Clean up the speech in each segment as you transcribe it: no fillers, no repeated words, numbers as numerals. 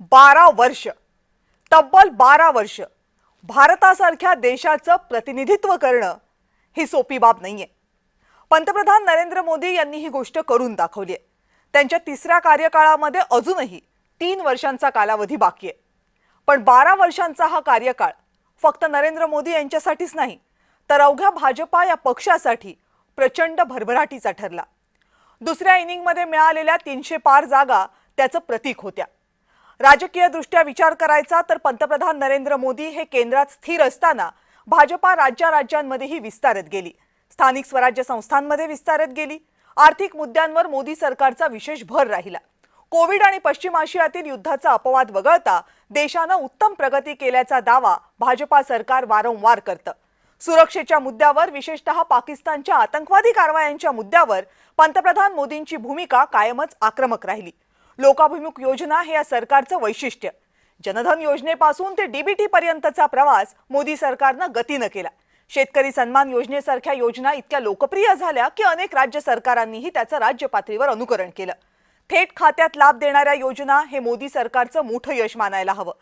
12 वर्ष, तब्बल 12 वर्ष भारतासारख्या देशाचं प्रतिनिधित्व करणं ही सोपी बाब नाहीये। पंतप्रधान नरेंद्र मोदी यांनी ही गोष्ट करून दाखवली आहे। त्यांच्या तिसऱ्या कार्यकाळामध्ये अजूनही 3 वर्षांचा कालावधी बाकी आहे। पण 12 वर्षांचा हा कार्यकाळ फक्त नरेंद्र मोदी यांच्यासाठीच नाही, तर अवघ्या भाजपा या पक्षासाठी प्रचंड भरभराटीचा ठरला। दुसऱ्या इनिंगमध्ये मिळालेल्या 300 पार जागा त्याचं प्रतीक होत्या। राजकीय दृष्ट्या विचार करायचा तर पंतप्रधान नरेंद्र मोदी हे केंद्रात स्थिर असताना भाजपा राज्यांमध्येही विस्तारत गेली, स्थानिक स्वराज्य संस्थांमध्ये विस्तारत गेली। आर्थिक मुद्द्यांवर मोदी सरकारचा विशेष भर राहिला। कोविड आणि पश्चिम आशियातील युद्धाचा अपवाद वगळता देशाने उत्तम प्रगती केल्याचा दावा भाजपा सरकार वारंवार करतं। सुरक्षेच्या मुद्द्यावर, विशेषतः पाकिस्तानच्या आतंकवादी कारवायांच्या मुद्द्यावर पंतप्रधान मोदींची भूमिका कायमच आक्रमक राहिली। लोकाभिमुख योजना हे या सरकारचं वैशिष्ट्य। जनधन योजनेपासून ते डीबीटी पर्यंतचा प्रवास मोदी सरकारने गतीने केला। शेतकरी सन्मान योजनेसारख्या योजना इतक्या लोकप्रिय झाल्या की अनेक राज्य सरकारांनीही त्याचं राज्य पातळीवर अनुकरण केलं। थेट खात्यात लाभ देणाऱ्या योजना हे मोदी सरकारचं मोठं यश मानायला हवं।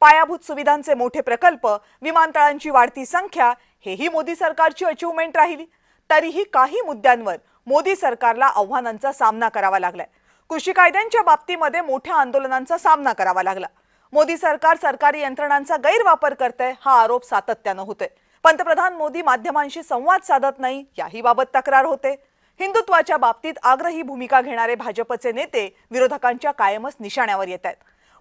पायाभूत सुविधांचे मोठे प्रकल्प, विमानतळांची वाढती संख्या हेही मोदी सरकारची अचीवमेंट राहिली। तरीही काही मुद्द्यांवर मोदी सरकारला आव्हानांचा सामना करावा लागलाय। कृषी कायद्यांच्या बाबतीमध्ये मोठ्या आंदोलनांचा सामना करावा लागला। मोदी सरकार सरकारी यंत्रणांचा गैरवापर करते हा आरोप सातत्याने होतोय। पंतप्रधान मोदी माध्यमांशी संवाद साधत नाही याही बाबत तक्रार होते। हिंदुत्वाच्या बाबतीत आग्रही भूमिका घेणारे भाजपचे नेते विरोधकांच्या कायमच निशाण्यावर येत आहेत।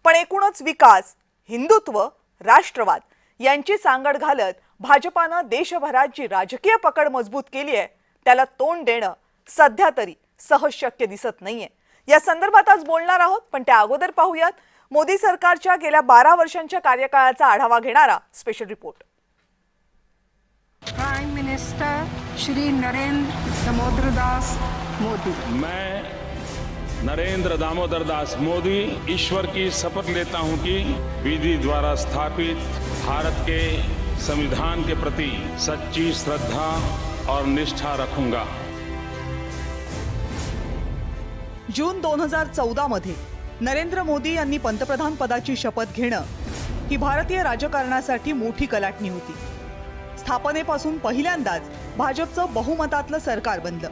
पण एकूणच विकास, हिंदुत्व, राष्ट्रवाद यांची सांगड घालत भाजपाने देशभरात जी राजकीय पकड मजबूत केली आहे त्याला तोंड देणं सध्या तरी सहज शक्य दिसत नाहीये। या संदर्भात आज बोलणार आहोत, पण त्या अगोदर पाहूयात मोदी सरकारच्या गेल्या 12 वर्षांच्या कार्यकाळाचा आढावा घेणारा special report. Prime minister Shri Narendra Damodar Das Modi. मैं नरेंद्र दामोदर दास मोदी ईश्वर की शपथ लेता हूं कि विधि द्वारा स्थापित भारत के संविधान के प्रति सच्ची श्रद्धा और निष्ठा रखूंगा। जून 2014 मध्ये नरेंद्र मोदी यांनी पंतप्रधान पदाची शपथ घेणं ही भारतीय राजकारणासाठी मोठी कलाटणी होती। स्थापनेपासून पहिल्यांदाच भाजपचं बहुमतातलं सरकार बनलं।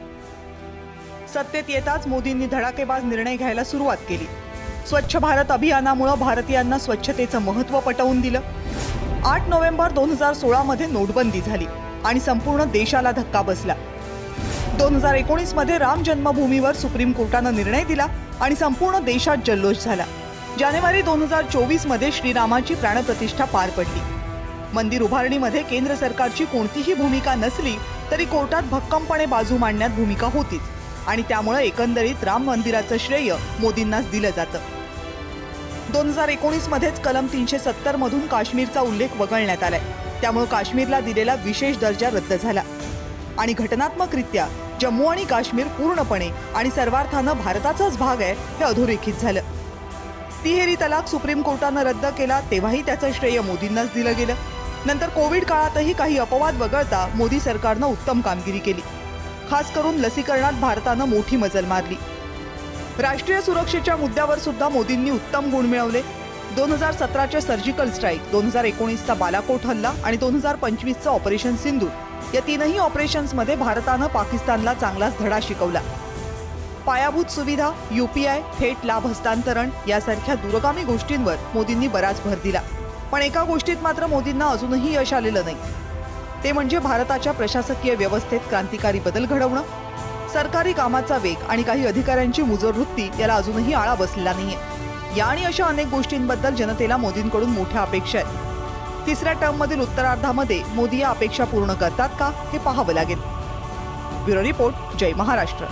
सत्तेत येताच मोदींनी धडाकेबाज निर्णय घ्यायला सुरुवात केली। स्वच्छ भारत अभियानामुळे भारतीयांना स्वच्छतेचं महत्त्व पटवून दिलं। 8 नोव्हेंबर 2016 मध्ये नोटबंदी झाली आणि संपूर्ण देशाला धक्का बसला। 2019 मध्ये राम जन्मभूमीवर सुप्रीम कोर्टाने निर्णय दिला आणि संपूर्ण देशात जल्लोष झाला। जानेवारी 2024 मध्ये श्रीरामाची प्राणप्रतिष्ठा पार पडली। मंदिर उभारणीमध्ये केंद्र सरकारची कोणतीही भूमिका नसली तरी कोर्टात भक्कमपणे बाजू मांडण्यात भूमिका होतीच आणि त्यामुळे एकंदरीत राम मंदिराचं श्रेय मोदींनाच दिलं जातं। 2019 मध्येच कलम 370 मधून काश्मीरचा उल्लेख वगळण्यात आलाय, त्यामुळे काश्मीरला दिलेला विशेष दर्जा रद्द झाला आणि घटनात्मकरित्या जम्मू आणि काश्मीर पूर्णपणे आणि सर्वार्थाने भारताचाच भाग आहे हे अधोरेखित झालं। तिहेरी तलाक सुप्रीम कोर्टाने रद्द केला, तेव्हाही त्याचं श्रेय मोदींनाच दिलं गेलं। नंतर कोविड काळातही काही अपवाद वगळता मोदी सरकारने उत्तम कामगिरी केली। खास करून लसीकरणात भारताने मोठी मजल मारली। राष्ट्रीय सुरक्षेच्या मुद्द्यावर सुद्धा मोदींनी उत्तम गुण मिळवले। 2017च्या सर्जिकल स्ट्राईक, 2019चा बालाकोट हल्ला आणि 2025चं ऑपरेशन सिंधूर या तीनही ऑपरेशन्समध्ये भारताने पाकिस्तानला चांगलाच धडा शिकवला। पायाभूत सुविधा, यूपीआय, थेट लाभ हस्तांतरण यासारख्या दूरगामी गोष्टींवर मोदींनी बराच भर दिला। पण एका गोष्टीत मात्र मोदींना अजूनही यश आलेलं नाही, ते म्हणजे भारताच्या प्रशासकीय व्यवस्थेत क्रांतिकारी बदल घडवणं। सरकारी कामाचा वेग आणि काही अधिकाऱ्यांची मुजोरवृत्ती याला अजूनही आळा बसलेला नाहीये। या आणि अशा अनेक गोष्टींबद्दल जनतेला मोदींकडून मोठ्या अपेक्षा आहेत। तिसऱ्या टर्ममधील उत्तरार्धामध्ये मोदी या अपेक्षा पूर्ण करतात का हे पाहावं लागेल। ब्युरो रिपोर्ट, जय महाराष्ट्र।